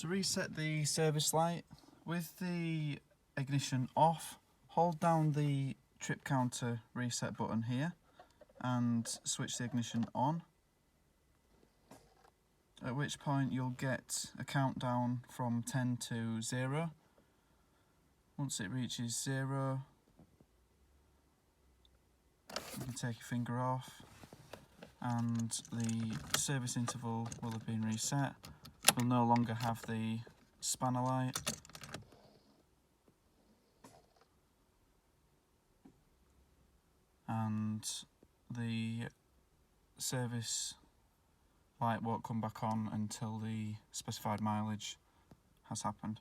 To reset the service light, with the ignition off, hold down the trip counter reset button here and switch the ignition on, at which point you'll get a countdown from 10 to 0. Once it reaches 0, you can take your finger off and the service interval will have been reset. We'll no longer have the spanner light. And the service light won't come back on until the specified mileage has happened.